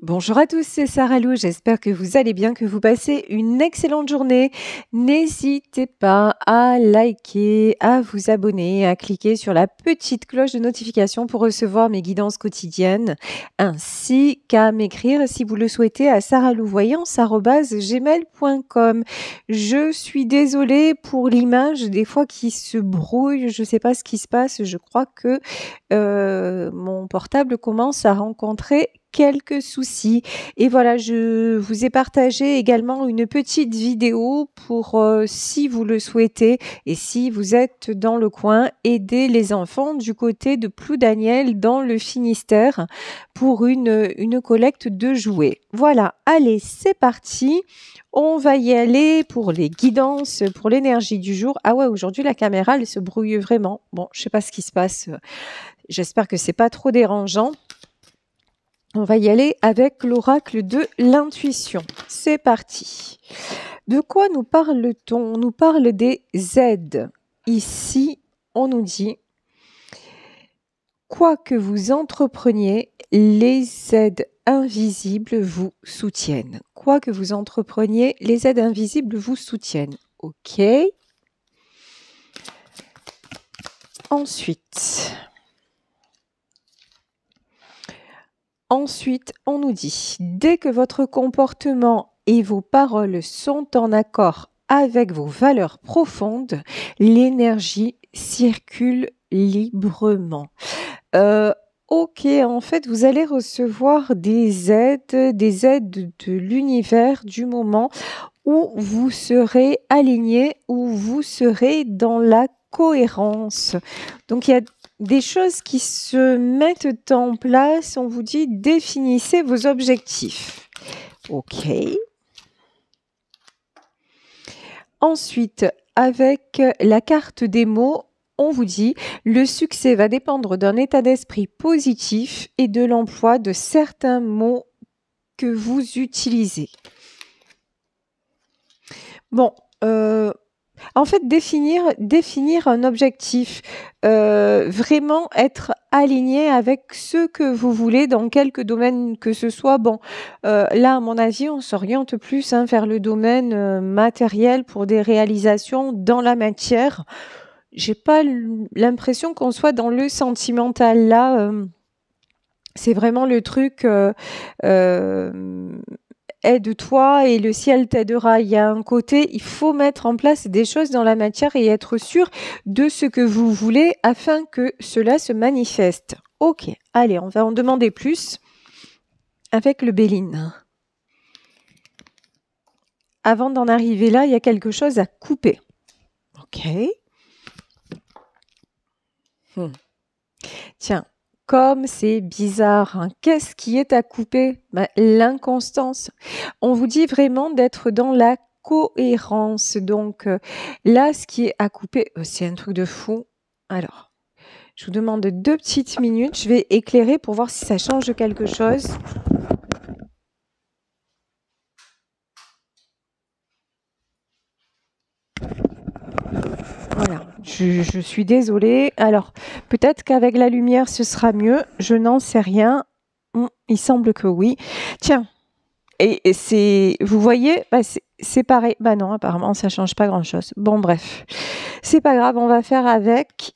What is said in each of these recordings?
Bonjour à tous, c'est Sarah Lou, j'espère que vous allez bien, que vous passez une excellente journée. N'hésitez pas à liker, à vous abonner, à cliquer sur la petite cloche de notification pour recevoir mes guidances quotidiennes, ainsi qu'à m'écrire si vous le souhaitez à sarahlouvoyance@gmail.com. Je suis désolée pour l'image, des fois qui se brouille, je ne sais pas ce qui se passe, je crois que mon portable commence à rencontrer quelques soucis. Et voilà, je vous ai partagé également une petite vidéo pour, si vous le souhaitez et si vous êtes dans le coin, aider les enfants du côté de Ploudaniel dans le Finistère pour une collecte de jouets. Voilà, allez, c'est parti. On va y aller pour les guidances, pour l'énergie du jour. Ah ouais, aujourd'hui la caméra, elle se brouille vraiment. Bon, je sais pas ce qui se passe. J'espère que c'est pas trop dérangeant. On va y aller avec l'oracle de l'intuition. C'est parti. De quoi nous parle-t-on? On nous parle des aides. Ici, on nous dit quoi que vous entrepreniez, les aides invisibles vous soutiennent. Quoi que vous entrepreniez, les aides invisibles vous soutiennent. Ok. Ensuite, on nous dit, dès que votre comportement et vos paroles sont en accord avec vos valeurs profondes, l'énergie circule librement. Ok, en fait, vous allez recevoir des aides de l'univers du moment où vous serez aligné, où vous serez dans la cohérence. Donc, il y a des choses qui se mettent en place. On vous dit, définissez vos objectifs. Ok. Ensuite, avec la carte des mots, on vous dit, le succès va dépendre d'un état d'esprit positif et de l'emploi de certains mots que vous utilisez. Bon, en fait, définir un objectif, vraiment être aligné avec ce que vous voulez dans quelque domaine que ce soit. Bon, là, à mon avis, on s'oriente plus vers le domaine matériel pour des réalisations dans la matière. J'ai pas l'impression qu'on soit dans le sentimental là. C'est vraiment le truc aide-toi et le ciel t'aidera. Il y a un côté, il faut mettre en place des choses dans la matière et être sûr de ce que vous voulez afin que cela se manifeste. Ok, allez, on va en demander plus avec le Béline. Avant d'en arriver là, il y a quelque chose à couper. Ok. Tiens, comme c'est bizarre, hein. Qu'est-ce qui est à couper? L'inconstance. On vous dit vraiment d'être dans la cohérence. Donc là, ce qui est à couper, c'est un truc de fou. Alors, je vous demande 2 petites minutes. Je vais éclairer pour voir si ça change quelque chose. Voilà, je suis désolée. Alors, peut-être qu'avec la lumière, ce sera mieux. Je n'en sais rien. Il semble que oui. Tiens, et c'est, vous voyez, c'est pareil. Bah non, apparemment, ça change pas grand-chose. Bon, bref, c'est pas grave. On va faire avec.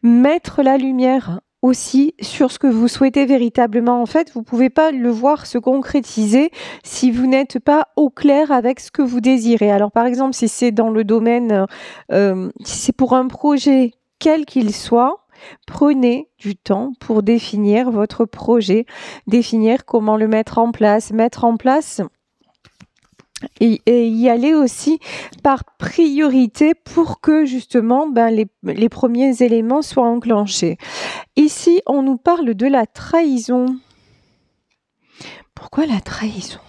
Mettre la lumière aussi sur ce que vous souhaitez véritablement. En fait, vous pouvez pas le voir se concrétiser si vous n'êtes pas au clair avec ce que vous désirez. Alors, par exemple, si c'est dans le domaine, si c'est pour un projet quel qu'il soit, prenez du temps pour définir votre projet, définir comment le mettre en place et y aller aussi par priorité pour que justement les premiers éléments soient enclenchés. Ici, on nous parle de la trahison. Pourquoi la trahison?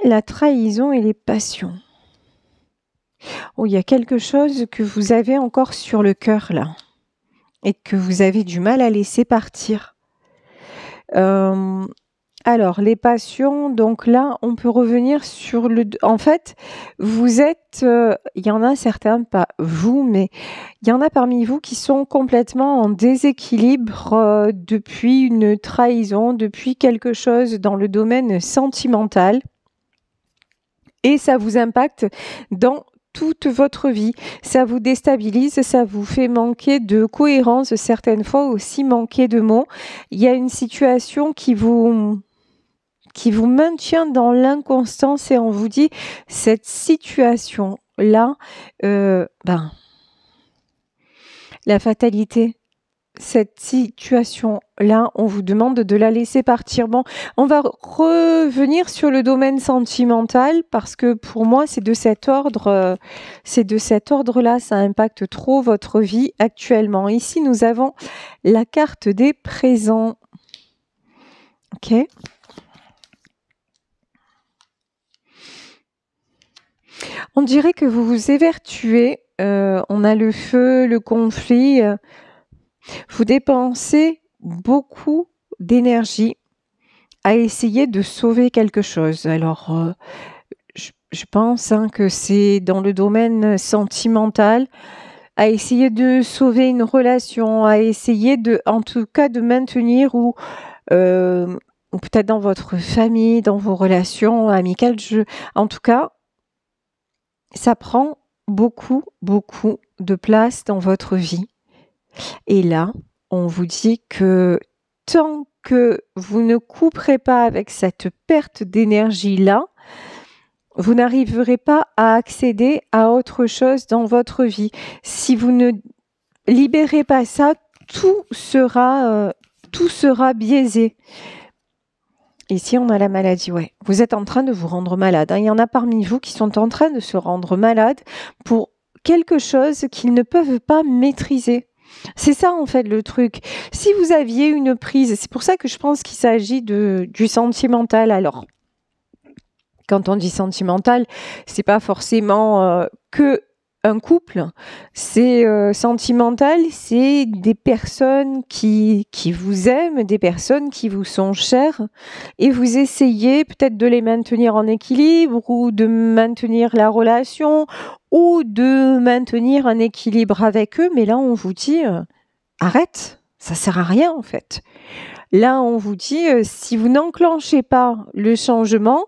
La trahison et les passions. Oh, il y a quelque chose que vous avez encore sur le cœur là et que vous avez du mal à laisser partir. Alors, les passions, donc là, on peut revenir sur en fait, vous êtes, il y en a certains, pas vous, mais il y en a parmi vous qui sont complètement en déséquilibre, depuis une trahison, depuis quelque chose dans le domaine sentimental et ça vous impacte dans toute votre vie. Ça vous déstabilise, ça vous fait manquer de cohérence, certaines fois aussi manquer de mots. Il y a une situation qui vous maintient dans l'inconstance et on vous dit cette situation-là, la fatalité, cette situation-là, on vous demande de la laisser partir. Bon, on va revenir sur le domaine sentimental parce que pour moi, c'est de cet ordre, là ça impacte trop votre vie actuellement. Ici, nous avons la carte des présents. Ok. On dirait que vous vous évertuez. On a le feu, le conflit. Vous dépensez beaucoup d'énergie à essayer de sauver quelque chose. Alors, je pense que c'est dans le domaine sentimental, à essayer de sauver une relation, à essayer en tout cas de maintenir ou peut-être dans votre famille, dans vos relations amicales. En tout cas, ça prend beaucoup, beaucoup de place dans votre vie. Et là, on vous dit que tant que vous ne couperez pas avec cette perte d'énergie-là, vous n'arriverez pas à accéder à autre chose dans votre vie. Si vous ne libérez pas ça, tout sera biaisé. Ici, on a la maladie, ouais. Vous êtes en train de vous rendre malade. Il y en a parmi vous qui sont en train de se rendre malade pour quelque chose qu'ils ne peuvent pas maîtriser. C'est ça, en fait, le truc. Si vous aviez une prise, c'est pour ça que je pense qu'il s'agit du sentimental. Alors, quand on dit sentimental, c'est pas forcément que un couple, c'est sentimental, c'est des personnes qui vous aiment, des personnes qui vous sont chères, et vous essayez peut-être de les maintenir en équilibre, ou de maintenir la relation, ou de maintenir un équilibre avec eux, mais là on vous dit arrête, ça sert à rien en fait. Là on vous dit si vous n'enclenchez pas le changement,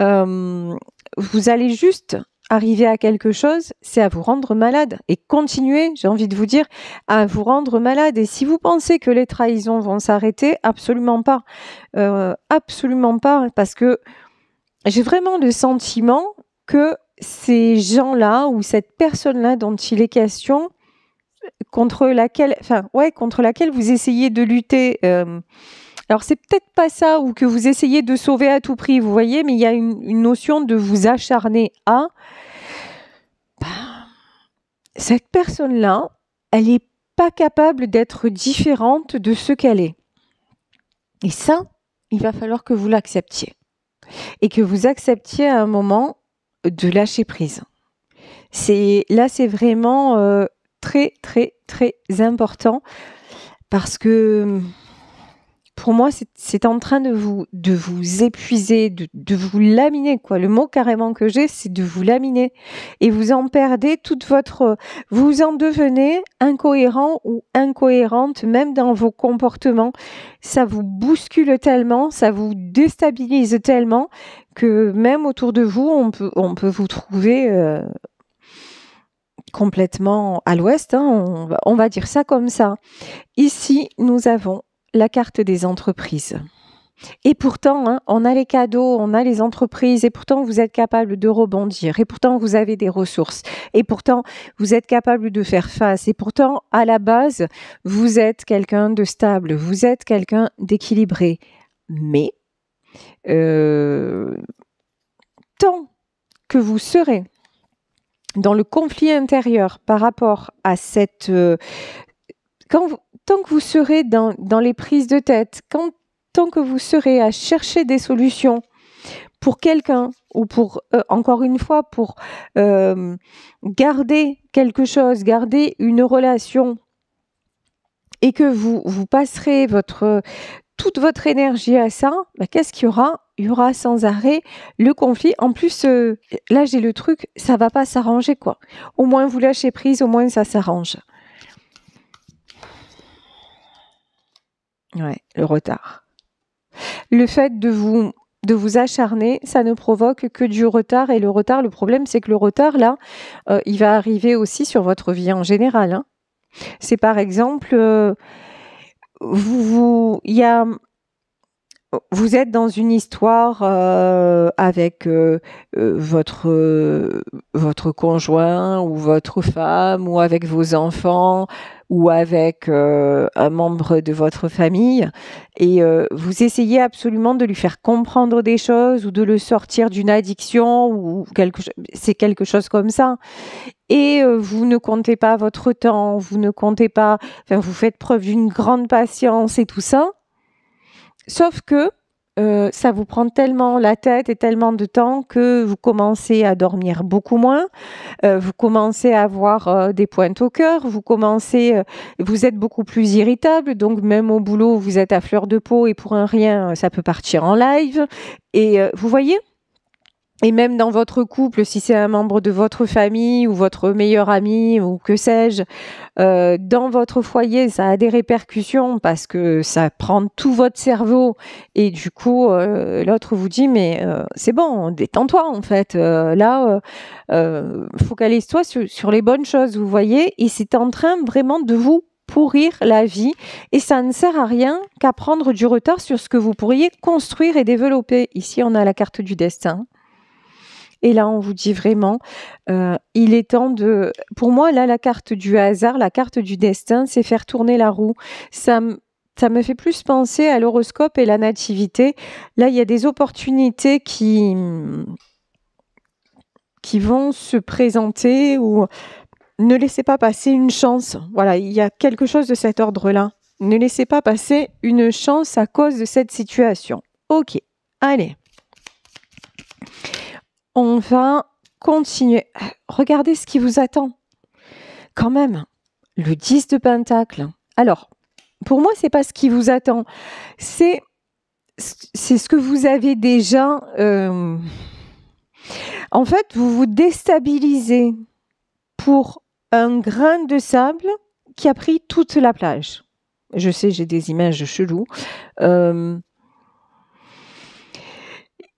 vous allez juste arriver à quelque chose, c'est à vous rendre malade et continuer, j'ai envie de vous dire, à vous rendre malade. Et si vous pensez que les trahisons vont s'arrêter, absolument pas. Absolument pas, parce que j'ai vraiment le sentiment que ces gens-là ou cette personne-là dont il est question, contre laquelle vous essayez de lutter, alors c'est peut-être pas ça, ou que vous essayez de sauver à tout prix, vous voyez, mais il y a une notion de vous acharner à... cette personne-là, elle n'est pas capable d'être différente de ce qu'elle est. Et ça, il va falloir que vous l'acceptiez. Et que vous acceptiez à un moment de lâcher prise. Là, c'est vraiment très, très, très important parce que pour moi, c'est en train de vous épuiser, de vous laminer, quoi. Le mot carrément que j'ai, c'est de vous laminer. Et vous en perdez vous en devenez incohérent ou incohérente, même dans vos comportements. Ça vous bouscule tellement, ça vous déstabilise tellement que même autour de vous, on peut vous trouver complètement à l'ouest, hein, on va dire ça comme ça. Ici, nous avons la carte des entreprises. Et pourtant, on a les cadeaux, on a les entreprises, et pourtant vous êtes capable de rebondir, et pourtant vous avez des ressources, et pourtant vous êtes capable de faire face, et pourtant à la base, vous êtes quelqu'un de stable, vous êtes quelqu'un d'équilibré. Mais tant que vous serez dans le conflit intérieur par rapport à cette... tant que vous serez dans les prises de tête, tant que vous serez à chercher des solutions pour quelqu'un ou pour, encore une fois, pour garder quelque chose, garder une relation, et que vous passerez toute votre énergie à ça, bah, qu'est-ce qu'il y aura? Il y aura sans arrêt le conflit. En plus, là, j'ai le truc, ça va pas s'arranger, quoi. Au moins, vous lâchez prise, au moins, ça s'arrange. Ouais, le retard. Le fait de vous acharner, ça ne provoque que du retard. Et le retard, le problème, c'est que le retard, là, il va arriver aussi sur votre vie en général, hein. C'est par exemple, il y a vous êtes dans une histoire avec votre conjoint ou votre femme ou avec vos enfants ou avec un membre de votre famille et vous essayez absolument de lui faire comprendre des choses ou de le sortir d'une addiction ou c'est quelque chose comme ça. Et vous ne comptez pas votre temps, vous ne comptez pas, enfin, vous faites preuve d'une grande patience et tout ça. Sauf que ça vous prend tellement la tête et tellement de temps que vous commencez à dormir beaucoup moins, vous commencez à avoir des pointes au cœur, vous êtes beaucoup plus irritable, donc même au boulot, vous êtes à fleur de peau et pour un rien, ça peut partir en live. Et vous voyez ? Et même dans votre couple, si c'est un membre de votre famille ou votre meilleur ami ou que sais-je, dans votre foyer, ça a des répercussions parce que ça prend tout votre cerveau et du coup, l'autre vous dit mais c'est bon, détends-toi en fait. Là, focalise-toi sur les bonnes choses, vous voyez, et c'est en train vraiment de vous pourrir la vie et ça ne sert à rien qu'à prendre du retard sur ce que vous pourriez construire et développer. Ici, on a la carte du destin. Et là, on vous dit vraiment, il est temps de... Pour moi, là, la carte du hasard, la carte du destin, c'est faire tourner la roue. Ça me fait plus penser à l'horoscope et la nativité. Là, il y a des opportunités qui vont se présenter ou ne laissez pas passer une chance. Voilà, il y a quelque chose de cet ordre-là. Ne laissez pas passer une chance à cause de cette situation. Ok, allez. On va continuer. Regardez ce qui vous attend. Quand même, le 10 de Pentacle. Alors, pour moi, c'est pas ce qui vous attend. C'est ce que vous avez déjà. En fait, vous vous déstabilisez pour un grain de sable qui a pris toute la plage. Je sais, j'ai des images cheloues.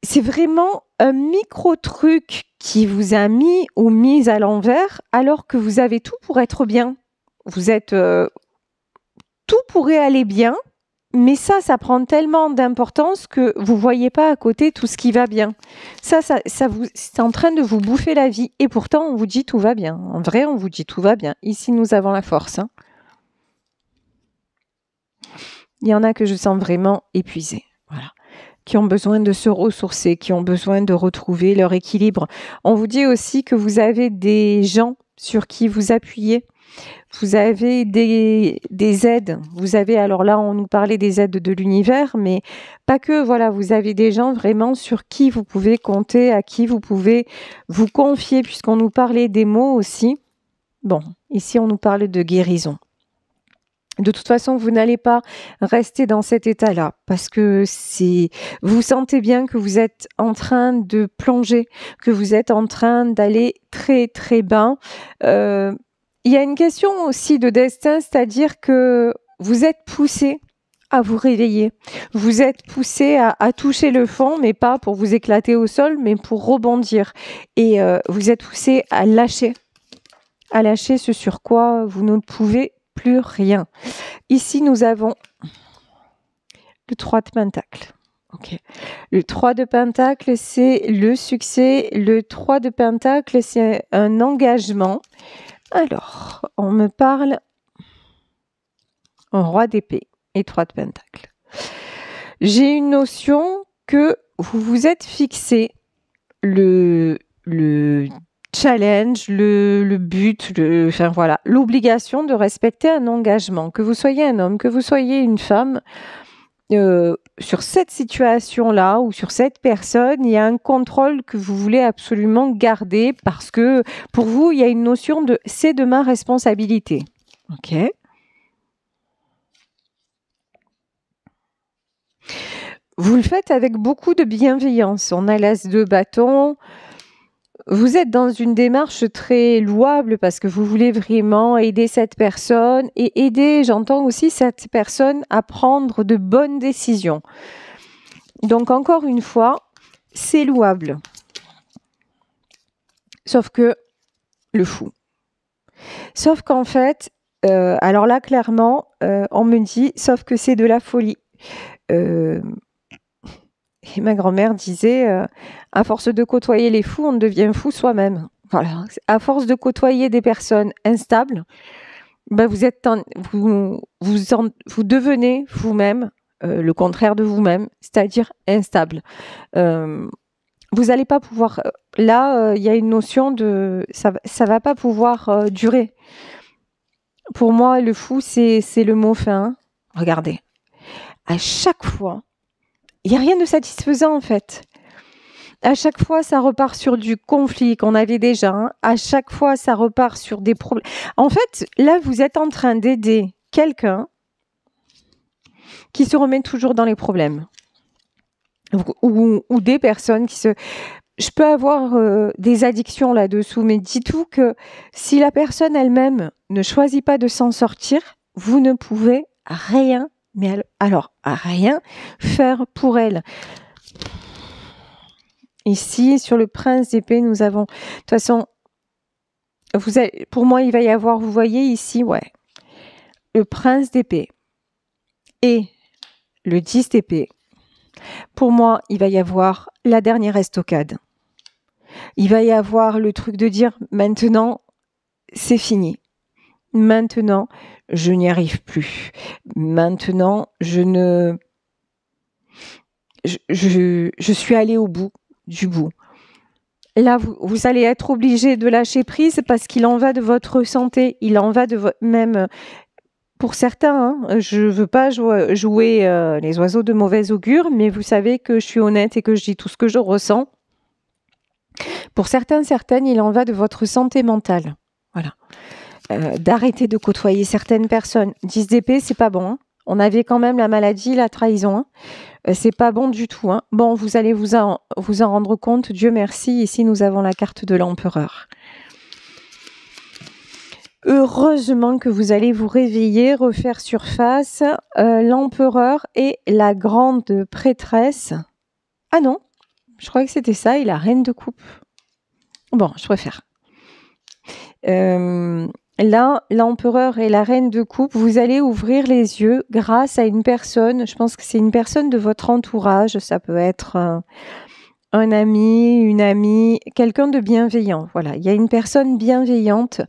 C'est vraiment un micro-truc qui vous a mis ou mise à l'envers alors que vous avez tout pour être bien. Vous êtes... tout pourrait aller bien, mais ça prend tellement d'importance que vous ne voyez pas à côté tout ce qui va bien. C'est en train de vous bouffer la vie. Et pourtant, on vous dit tout va bien. En vrai, on vous dit tout va bien. Ici, nous avons la force. Hein. Il y en a que je sens vraiment épuisés. Voilà. Qui ont besoin de se ressourcer, qui ont besoin de retrouver leur équilibre. On vous dit aussi que vous avez des gens sur qui vous appuyez. Vous avez des aides. Vous avez, alors là, on nous parlait des aides de l'univers, mais pas que. Voilà, vous avez des gens vraiment sur qui vous pouvez compter, à qui vous pouvez vous confier, puisqu'on nous parlait des mots aussi. Bon, ici, on nous parle de guérison. De toute façon, vous n'allez pas rester dans cet état-là parce que vous sentez bien que vous êtes en train de plonger, que vous êtes en train d'aller très très bas. Il y a une question aussi de destin, c'est-à-dire que vous êtes poussé à vous réveiller. Vous êtes poussé à toucher le fond, mais pas pour vous éclater au sol, mais pour rebondir. Et vous êtes poussé à lâcher ce sur quoi vous ne pouvez plus rien. Ici, nous avons le 3 de Pentacle. Okay. Le 3 de Pentacle, c'est le succès. Le 3 de Pentacle, c'est un engagement. Alors, on me parle en roi d'épée et 3 de Pentacle. J'ai une notion que vous vous êtes fixé le challenge, le but, enfin voilà, l'obligation de respecter un engagement. Que vous soyez un homme, que vous soyez une femme, sur cette situation-là ou sur cette personne, il y a un contrôle que vous voulez absolument garder parce que pour vous, il y a une notion de « c'est de ma responsabilité ». Ok. vous le faites avec beaucoup de bienveillance. On a l'as de bâton. Vous êtes dans une démarche très louable parce que vous voulez vraiment aider cette personne et aider, j'entends aussi, cette personne à prendre de bonnes décisions. Donc, encore une fois, c'est louable. Sauf que le fou. Sauf qu'en fait, alors là, clairement, on me dit, sauf que c'est de la folie. Et ma grand-mère disait, à force de côtoyer les fous, on devient fou soi-même. Voilà. À force de côtoyer des personnes instables, ben vous devenez vous-même le contraire de vous-même, c'est-à-dire instable. Vous n'allez pas pouvoir. Là, il y a une notion de ça va pas pouvoir durer. Pour moi, le fou, c'est le mot fin. Regardez, à chaque fois, il n'y a rien de satisfaisant en fait. À chaque fois, ça repart sur du conflit qu'on avait déjà. Hein. À chaque fois, ça repart sur des problèmes. En fait, là, vous êtes en train d'aider quelqu'un qui se remet toujours dans les problèmes. Ou des personnes qui se... Je peux avoir des addictions là-dessous, mais dites-vous que si la personne elle-même ne choisit pas de s'en sortir, vous ne pouvez rien, mais alors rien faire pour elle. Ici, sur le prince d'épée, nous avons... De toute façon, pour moi, il va y avoir, vous voyez ici, ouais, le prince d'épée et le 10 d'épée. Pour moi, il va y avoir la dernière estocade. Il va y avoir le truc de dire, maintenant, c'est fini. Maintenant, je n'y arrive plus. Maintenant, je suis allée au bout du bout. Là, vous allez être obligé de lâcher prise parce qu'il en va de votre santé, il en va de votre... Même pour certains, hein, je ne veux pas jouer les oiseaux de mauvais augure, mais vous savez que je suis honnête et que je dis tout ce que je ressens. Pour certaines, il en va de votre santé mentale. Voilà. D'arrêter de côtoyer certaines personnes. 10 d'épée, c'est pas bon. Hein. On avait quand même la maladie, la trahison. Hein. C'est pas bon du tout. Hein. Bon, vous allez vous en rendre compte. Dieu merci. Ici, nous avons la carte de l'empereur. Heureusement que vous allez vous réveiller, refaire surface. L'empereur et la grande prêtresse. Ah non, je croyais que c'était ça et la reine de coupe. Bon, je préfère. Là, l'empereur et la reine de coupe, vous allez ouvrir les yeux grâce à une personne. Je pense que c'est une personne de votre entourage. Ça peut être un ami, une amie, quelqu'un de bienveillant. Voilà, il y a une personne bienveillante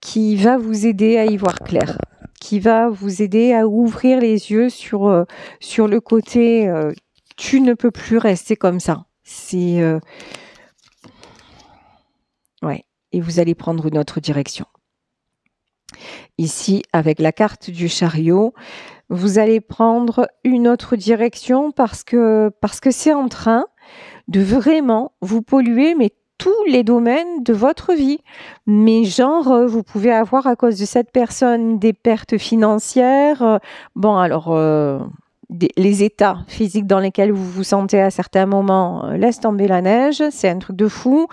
qui va vous aider à y voir clair, qui va vous aider à ouvrir les yeux sur le côté tu ne peux plus rester comme ça. C'est ouais, et vous allez prendre une autre direction. Ici, avec la carte du chariot, vous allez prendre une autre direction parce que c'est en train de vraiment vous polluer, mais tous les domaines de votre vie. Mais genre, vous pouvez avoir à cause de cette personne des pertes financières. Bon, alors, les états physiques dans lesquels vous vous sentez à certains moments, laisse tomber la neige, c'est un truc de fou.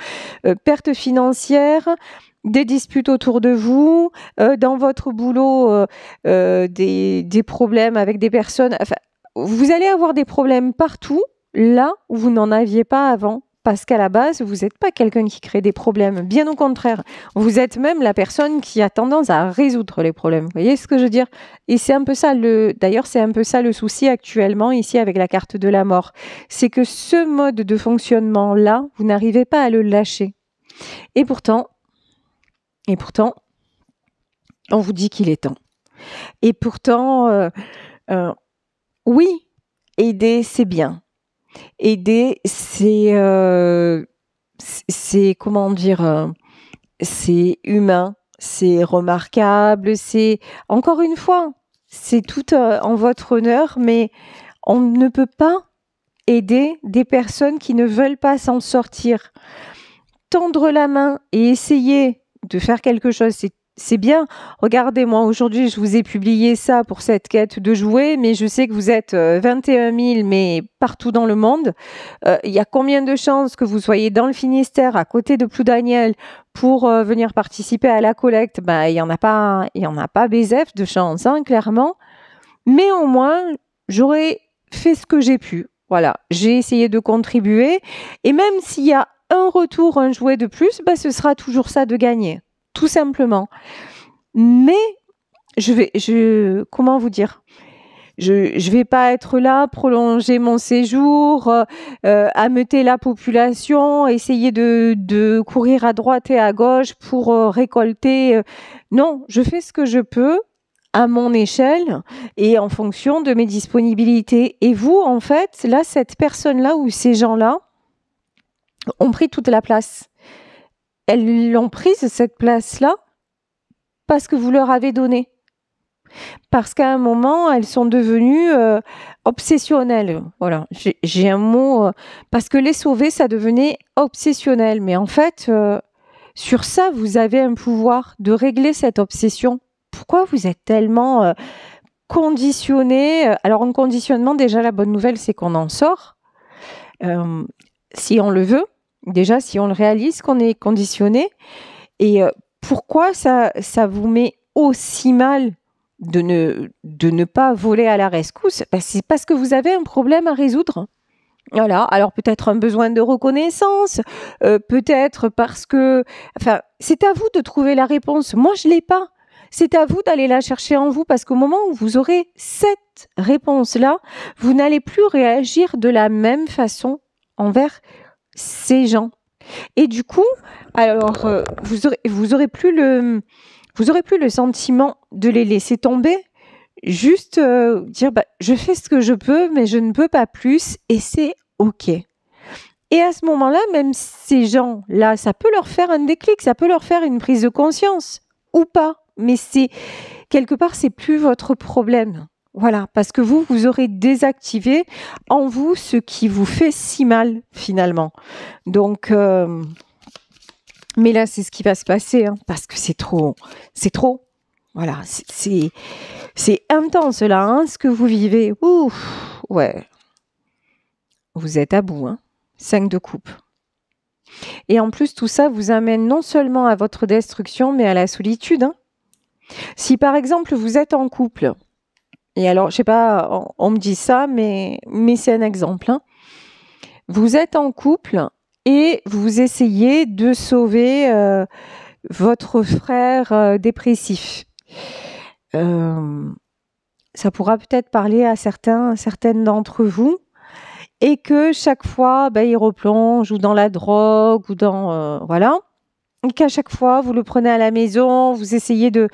Pertes financières, des disputes autour de vous, dans votre boulot, des problèmes avec des personnes. Enfin, vous allez avoir des problèmes partout, là où vous n'en aviez pas avant. Parce qu'à la base, vous n'êtes pas quelqu'un qui crée des problèmes. Bien au contraire, vous êtes même la personne qui a tendance à résoudre les problèmes. Vous voyez ce que je veux dire? Et c'est un peu ça d'ailleurs, c'est un peu ça le souci actuellement ici avec la carte de la mort. C'est que ce mode de fonctionnement-là, vous n'arrivez pas à le lâcher. Et pourtant, on vous dit qu'il est temps. Et pourtant, oui, aider, c'est bien. Aider, c'est comment dire, c'est humain, c'est remarquable, c'est encore une fois, c'est tout en votre honneur, mais on ne peut pas aider des personnes qui ne veulent pas s'en sortir. Tendre la main et essayer de faire quelque chose, c'est c'est bien. Regardez, moi, aujourd'hui, je vous ai publié ça pour cette quête de jouets, mais je sais que vous êtes 21 000, mais partout dans le monde. Il y a combien de chances que vous soyez dans le Finistère, à côté de Ploudaniel, pour venir participer à la collecte? Ben, il y en a pas BZF de chance, hein, clairement. Mais au moins, j'aurais fait ce que j'ai pu. Voilà, j'ai essayé de contribuer. Et même s'il y a un retour, un jouet de plus, ben, ce sera toujours ça de gagner. Tout simplement. Mais comment vous dire? Je vais pas être là, prolonger mon séjour, ameuter la population, essayer de courir à droite et à gauche pour récolter. Non, je fais ce que je peux à mon échelle et en fonction de mes disponibilités. Et vous, en fait, là, cette personne-là ou ces gens-là ont pris toute la place. Elles l'ont prise, cette place-là, parce que vous leur avez donné. Parce qu'à un moment, elles sont devenues obsessionnelles. Voilà, j'ai un mot. Parce que les sauver, ça devenait obsessionnel. Mais en fait, sur ça, vous avez un pouvoir de régler cette obsession. Pourquoi vous êtes tellement conditionné? Alors, en conditionnement, déjà, la bonne nouvelle, c'est qu'on en sort. Si on le veut, déjà, si on le réalise, qu'on est conditionné. Et pourquoi ça vous met aussi mal de ne pas voler à la rescousse? Ben, c'est parce que vous avez un problème à résoudre. Voilà, alors peut-être un besoin de reconnaissance, peut-être parce que... Enfin, c'est à vous de trouver la réponse. Moi, je ne l'ai pas. C'est à vous d'aller la chercher en vous parce qu'au moment où vous aurez cette réponse-là, vous n'allez plus réagir de la même façon envers ces gens. Et du coup, alors, vous aurez plus le sentiment de les laisser tomber, juste dire bah, je fais ce que je peux, mais je ne peux pas plus, et c'est OK. Et à ce moment-là, même ces gens-là, ça peut leur faire un déclic, ça peut leur faire une prise de conscience, ou pas. Mais c'est quelque part, c'est plus votre problème. Voilà, parce que vous aurez désactivé en vous ce qui vous fait si mal, finalement. Donc... mais là, c'est ce qui va se passer, hein, parce que c'est trop. Voilà, c'est intense là, hein, ce que vous vivez. Ouf, ouais. Vous êtes à bout, hein. 5 de coupe. Et en plus, tout ça vous amène non seulement à votre destruction, mais à la solitude. Hein. Si par exemple, vous êtes en couple, et alors, je sais pas, on me dit ça, mais c'est un exemple. Hein. Vous êtes en couple et vous essayez de sauver votre frère dépressif. Ça pourra peut-être parler à certaines d'entre vous, et que chaque fois, il replonge ou dans la drogue ou dans... voilà. Et qu'à chaque fois, vous le prenez à la maison, vous essayez de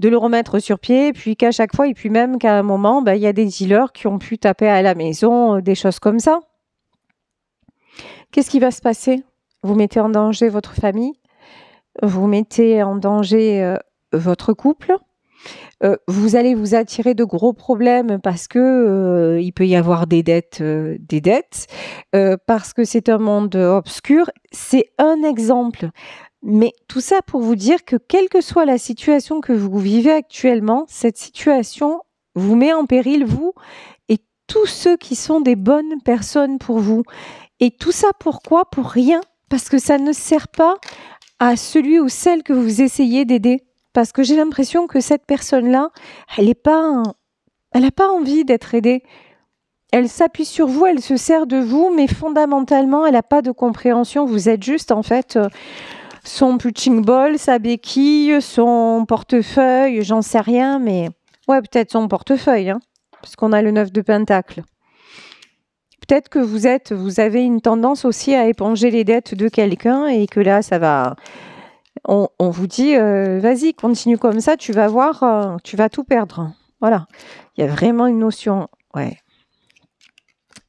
le remettre sur pied, puis qu'à chaque fois, et puis même qu'à un moment, il y a des dealers qui ont pu taper à la maison, des choses comme ça. Qu'est-ce qui va se passer? Vous mettez en danger votre famille, vous mettez en danger votre couple, vous allez vous attirer de gros problèmes parce que il peut y avoir des dettes, parce que c'est un monde obscur. C'est un exemple. Mais tout ça pour vous dire que quelle que soit la situation que vous vivez actuellement, cette situation vous met en péril, vous et tous ceux qui sont des bonnes personnes pour vous. Et tout ça pourquoi? Pour rien. Parce que ça ne sert pas à celui ou celle que vous essayez d'aider. Parce que j'ai l'impression que cette personne-là, elle n'a pas envie d'être aidée. Elle s'appuie sur vous, elle se sert de vous, mais fondamentalement, elle n'a pas de compréhension. Vous êtes juste, en fait, son punching ball, sa béquille, son portefeuille, j'en sais rien, mais... Ouais, peut-être son portefeuille, hein, parce qu'on a le 9 de pentacle. Peut-être que vous avez une tendance aussi à éponger les dettes de quelqu'un et que là, ça va... On vous dit, vas-y, continue comme ça, tu vas voir, tu vas tout perdre. Voilà. Il y a vraiment une notion... Ouais.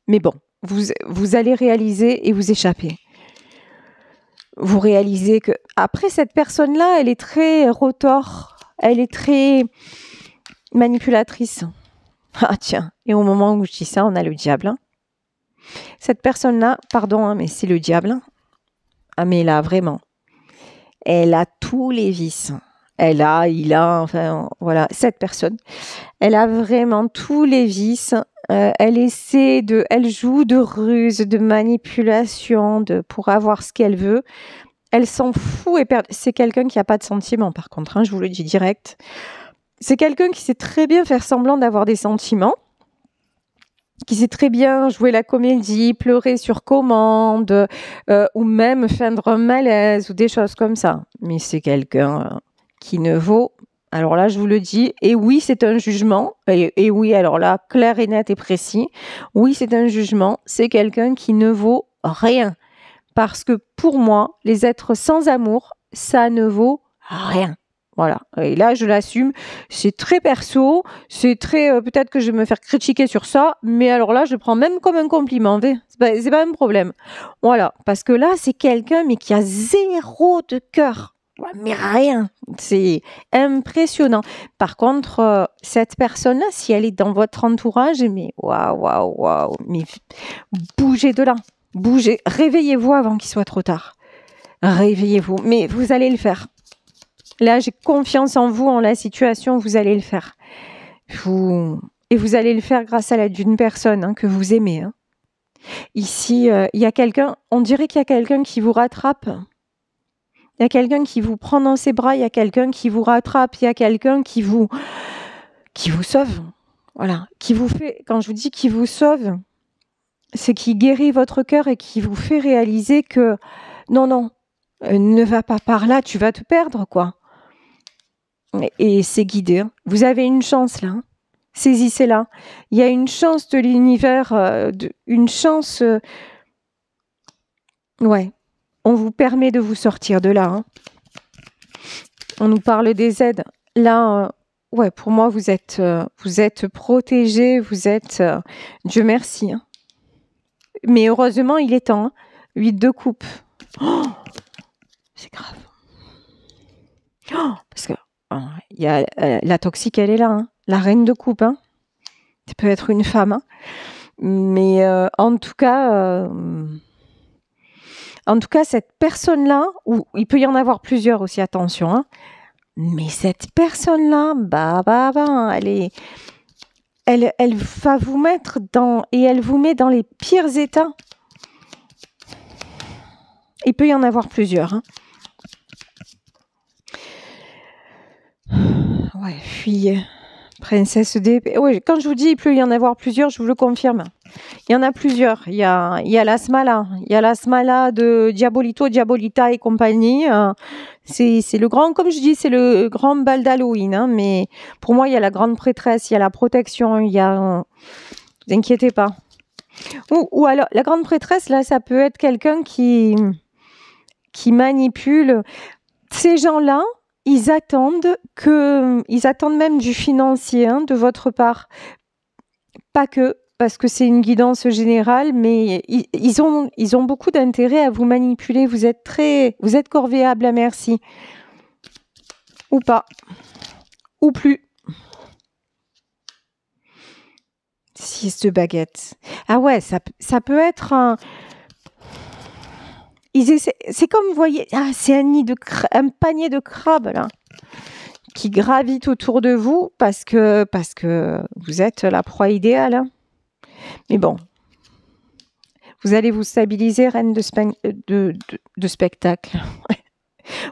Mais bon, vous allez réaliser et vous échapper. Vous réalisez que... Après, cette personne-là, elle est très rotor. Elle est très manipulatrice. Ah tiens, et au moment où je dis ça, on a le diable. Hein. Cette personne-là, pardon, hein, mais c'est le diable. Ah mais là, vraiment. Elle a tous les vices. il a, enfin, voilà, cette personne. Elle a vraiment tous les vices. Elle joue de ruse, de manipulation, pour avoir ce qu'elle veut. Elle s'en fout et c'est quelqu'un qui n'a pas de sentiments, par contre, hein, je vous le dis direct. C'est quelqu'un qui sait très bien faire semblant d'avoir des sentiments, qui sait très bien jouer la comédie, pleurer sur commande, ou même feindre un malaise, ou des choses comme ça. Mais c'est quelqu'un qui ne vaut... Alors là, je vous le dis, et oui, c'est un jugement, et oui, alors là, clair et net et précis, oui, c'est un jugement, c'est quelqu'un qui ne vaut rien. Parce que pour moi, les êtres sans amour, ça ne vaut rien. Voilà. Et là, je l'assume. C'est très perso. C'est très... peut-être que je vais me faire critiquer sur ça. Mais alors là, je le prends même comme un compliment. C'est pas un problème. Voilà. Parce que là, c'est quelqu'un, mais qui a zéro de cœur. Mais rien. C'est impressionnant. Par contre, cette personne-là, si elle est dans votre entourage, mais waouh. Mais bougez de là. Bougez. Réveillez-vous avant qu'il soit trop tard. Réveillez-vous. Mais vous allez le faire. Là, j'ai confiance en vous, en la situation, vous allez le faire. Et vous allez le faire grâce à l'aide d'une personne que vous aimez. Hein. Ici, il y a quelqu'un, on dirait qu'il y a quelqu'un qui vous rattrape. Il y a quelqu'un qui vous prend dans ses bras, il y a quelqu'un qui vous rattrape, il y a quelqu'un qui vous sauve. Voilà. Qui vous fait, quand je vous dis qui vous sauve, c'est qui guérit votre cœur et qui vous fait réaliser que non, ne va pas par là, tu vas te perdre, quoi. Et c'est guidé. Hein. Vous avez une chance là. Hein. Saisissez-la. Il y a une chance de l'univers, une chance. Ouais. On vous permet de vous sortir de là. Hein. On nous parle des aides. Là, ouais, pour moi, vous êtes protégés. Vous êtes. Dieu merci. Hein. Mais heureusement, il est temps. Hein. 8 de coupe. Oh, c'est grave. Oh, parce que. Il y a, la toxique, elle est là, hein. La reine de coupe. Hein. Ça peut être une femme. Hein. Mais en tout cas, cette personne-là, ou il peut y en avoir plusieurs aussi, attention. Hein. Mais cette personne-là, elle va vous mettre et elle vous met dans les pires états. Il peut y en avoir plusieurs. Hein. Ouais, fille, princesse d'épée. Oui, quand je vous dis il peut y en avoir plusieurs, je vous le confirme. Il y en a plusieurs. Il y a la Smala. Il y a la Smala de Diabolito, Diabolita et compagnie. C'est le grand, comme je dis, c'est le grand bal d'Halloween. Hein, mais pour moi, il y a la grande prêtresse, il y a la protection, il y a... vous inquiétez pas. Ou alors, la grande prêtresse, là, ça peut être quelqu'un qui manipule. Ces gens-là, ils attendent même du financier de votre part. Pas que, parce que c'est une guidance générale, mais ils ont beaucoup d'intérêt à vous manipuler. Vous êtes corvéable à merci. Ou pas. Ou plus. 6 de baguette. Ah ouais, ça peut être un... C'est comme, vous voyez, c'est un panier de crabes, là, qui gravite autour de vous parce que vous êtes la proie idéale. Hein. Mais bon, vous allez vous stabiliser, reine de spectacle.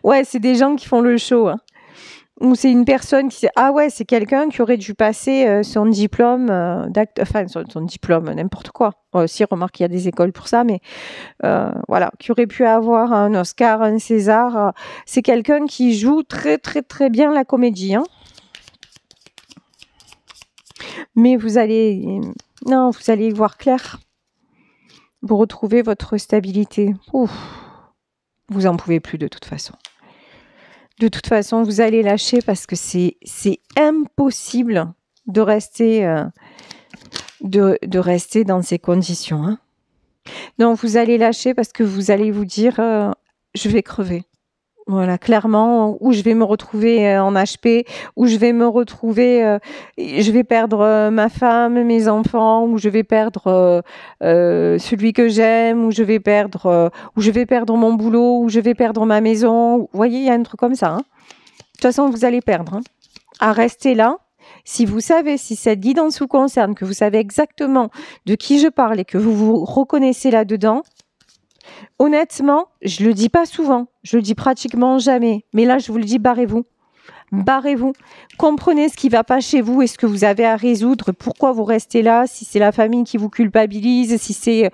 Ouais, c'est des gens qui font le show. Hein. Ou c'est une personne qui... Ah ouais, c'est quelqu'un qui aurait dû passer son diplôme enfin, son diplôme, n'importe quoi. Aussi, remarque qu'il y a des écoles pour ça, mais voilà, qui aurait pu avoir un Oscar, un César. C'est quelqu'un qui joue très, très, très bien la comédie. Hein. Mais vous allez y voir clair. Vous retrouvez votre stabilité. Ouf, vous en pouvez plus de toute façon. De toute façon, vous allez lâcher parce que c'est impossible de rester dans ces conditions. Hein. Donc, vous allez lâcher parce que vous allez vous dire je vais crever. Voilà, clairement, ou je vais me retrouver en HP, ou je vais me retrouver, je vais perdre ma femme, mes enfants, ou je vais perdre celui que j'aime, ou je vais perdre mon boulot, ou je vais perdre ma maison. Vous voyez, il y a un truc comme ça. Hein. façon, vous allez perdre, hein, à rester là. Si vous savez, si cette guidance vous concerne, que vous savez exactement de qui je parle et que vous vous reconnaissez là-dedans, honnêtement, je le dis pas souvent, je le dis pratiquement jamais, mais là, je vous le dis, barrez-vous. Barrez-vous. Comprenez ce qui ne va pas chez vous et ce que vous avez à résoudre, pourquoi vous restez là, si c'est la famille qui vous culpabilise, si c'est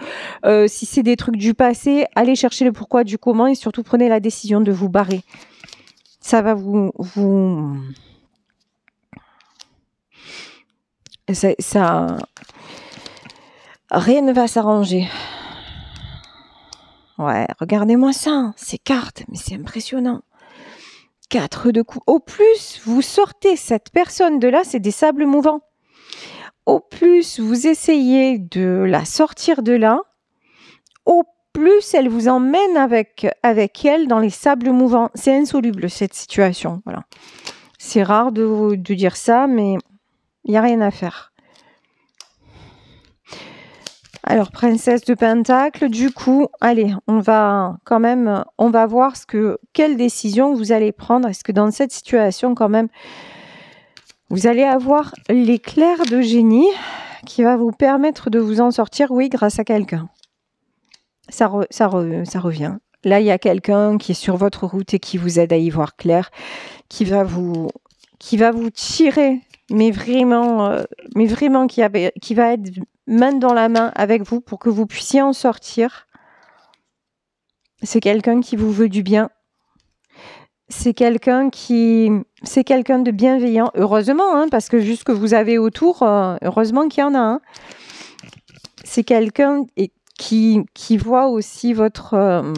des trucs du passé, allez chercher le pourquoi du comment et surtout prenez la décision de vous barrer. Ça va rien ne va s'arranger. Ouais, regardez-moi ça, ces cartes, mais c'est impressionnant. 4 de coups. Au plus, vous sortez cette personne de là, c'est des sables mouvants. Au plus, vous essayez de la sortir de là, au plus, elle vous emmène avec elle dans les sables mouvants. C'est insoluble, cette situation. Voilà. C'est rare de dire ça, mais il n'y a rien à faire. Alors, princesse de Pentacle, du coup, allez, on va voir quelle décision vous allez prendre. Est-ce que dans cette situation, quand même, vous allez avoir l'éclair de génie qui va vous permettre de vous en sortir, oui, grâce à quelqu'un. Ça revient. Là, il y a quelqu'un qui est sur votre route et qui vous aide à y voir clair, qui va vous tirer, mais vraiment qui va être main dans la main avec vous pour que vous puissiez en sortir. C'est quelqu'un qui vous veut du bien. C'est quelqu'un de bienveillant. Heureusement, hein, parce que vu ce que vous avez autour, heureusement qu'il y en a un. C'est quelqu'un qui voit aussi votre...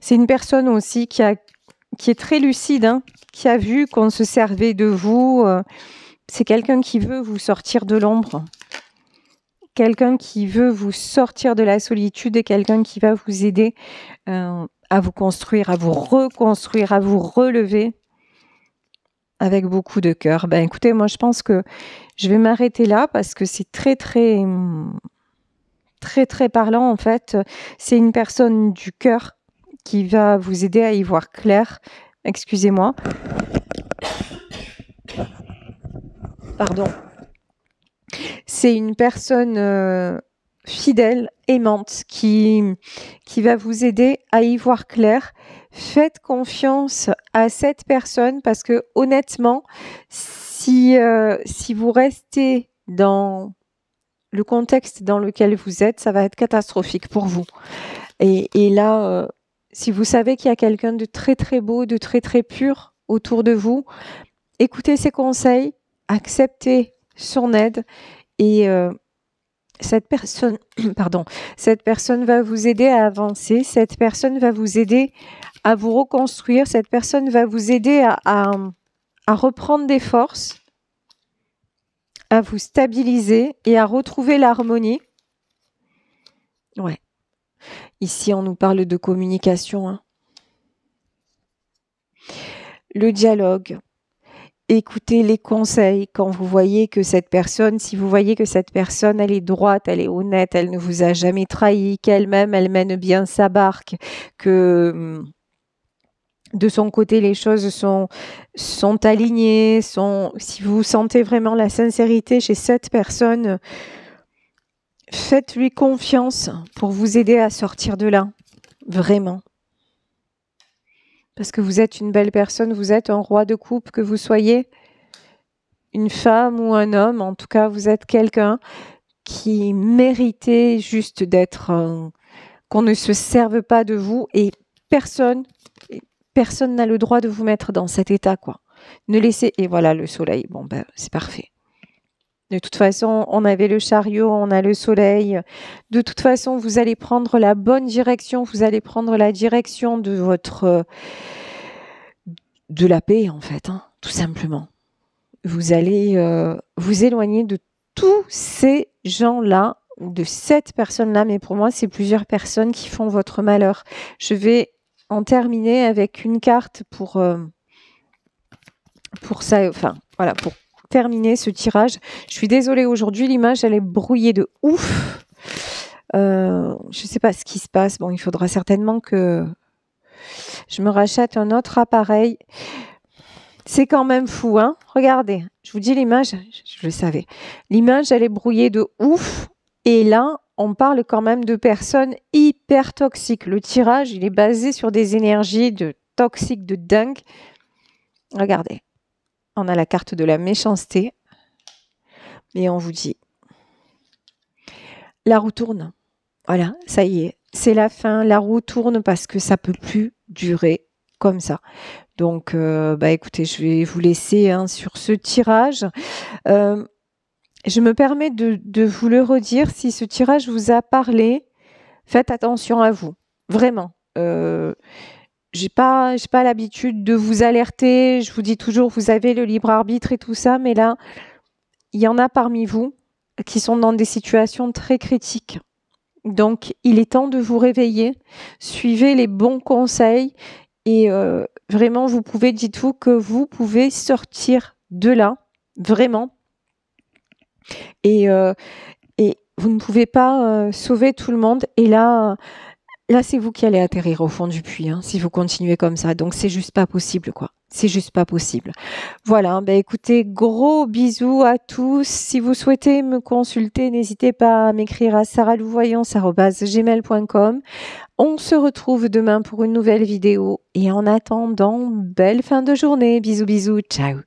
c'est une personne aussi qui est très lucide, hein, qui a vu qu'on se servait de vous. C'est quelqu'un qui veut vous sortir de l'ombre. Quelqu'un qui veut vous sortir de la solitude et quelqu'un qui va vous aider à vous construire, à vous reconstruire, à vous relever avec beaucoup de cœur. Ben écoutez, moi je pense que je vais m'arrêter là parce que c'est très très parlant en fait. C'est une personne du cœur qui va vous aider à y voir clair. Excusez-moi. Pardon. C'est une personne fidèle, aimante, qui va vous aider à y voir clair. Faites confiance à cette personne parce que honnêtement, si vous restez dans le contexte dans lequel vous êtes, ça va être catastrophique pour vous. Et là, si vous savez qu'il y a quelqu'un de très très beau, de très très pur autour de vous, écoutez ses conseils, acceptez son aide et cette personne va vous aider à avancer, cette personne va vous aider à vous reconstruire, cette personne va vous aider à reprendre des forces, à vous stabiliser et à retrouver l'harmonie. Ouais. Ici, on nous parle de communication, hein. Le dialogue. Écoutez les conseils quand vous voyez que cette personne, si vous voyez que cette personne, elle est droite, elle est honnête, elle ne vous a jamais trahi, qu'elle-même, elle mène bien sa barque, que de son côté, les choses sont alignées, si vous sentez vraiment la sincérité chez cette personne, faites-lui confiance pour vous aider à sortir de là, vraiment. Parce que vous êtes une belle personne, vous êtes un roi de coupe, que vous soyez une femme ou un homme, en tout cas, vous êtes quelqu'un qui méritait juste d'être, qu'on ne se serve pas de vous et personne n'a le droit de vous mettre dans cet état, quoi. Ne laissez, et voilà le soleil, bon ben c'est parfait. De toute façon, on avait le chariot, on a le soleil. De toute façon, vous allez prendre la bonne direction, vous allez prendre la direction de la paix, en fait, hein, tout simplement. Vous allez vous éloigner de tous ces gens-là, de cette personne-là, mais pour moi, c'est plusieurs personnes qui font votre malheur. Je vais en terminer avec une carte pour ça, enfin, voilà, pour terminer ce tirage. Je suis désolée, aujourd'hui, l'image, elle est brouillée de ouf. Je ne sais pas ce qui se passe. Bon, il faudra certainement que je me rachète un autre appareil. C'est quand même fou, hein. Regardez, je vous dis l'image, je le savais. L'image, elle est brouillée de ouf. Et là, on parle quand même de personnes hyper toxiques. Le tirage, il est basé sur des énergies de toxiques de dingue. Regardez, on a la carte de la méchanceté. Et on vous dit, la roue tourne. Voilà, ça y est, c'est la fin. La roue tourne parce que ça peut plus durer comme ça. Donc, écoutez, je vais vous laisser sur ce tirage. Je me permets de vous le redire. Si ce tirage vous a parlé, faites attention à vous. Vraiment. J'ai pas l'habitude de vous alerter. Je vous dis toujours, vous avez le libre arbitre et tout ça. Mais là, il y en a parmi vous qui sont dans des situations très critiques. Donc, il est temps de vous réveiller. Suivez les bons conseils. Et vraiment, dites-vous que vous pouvez sortir de là. Vraiment. Et vous ne pouvez pas sauver tout le monde. Et là, c'est vous qui allez atterrir au fond du puits, si vous continuez comme ça. Donc, c'est juste pas possible, quoi. C'est juste pas possible. Voilà, écoutez, gros bisous à tous. Si vous souhaitez me consulter, n'hésitez pas à m'écrire à saralouvoyance@gmail.com. On se retrouve demain pour une nouvelle vidéo. Et en attendant, belle fin de journée. Bisous, bisous. Ciao.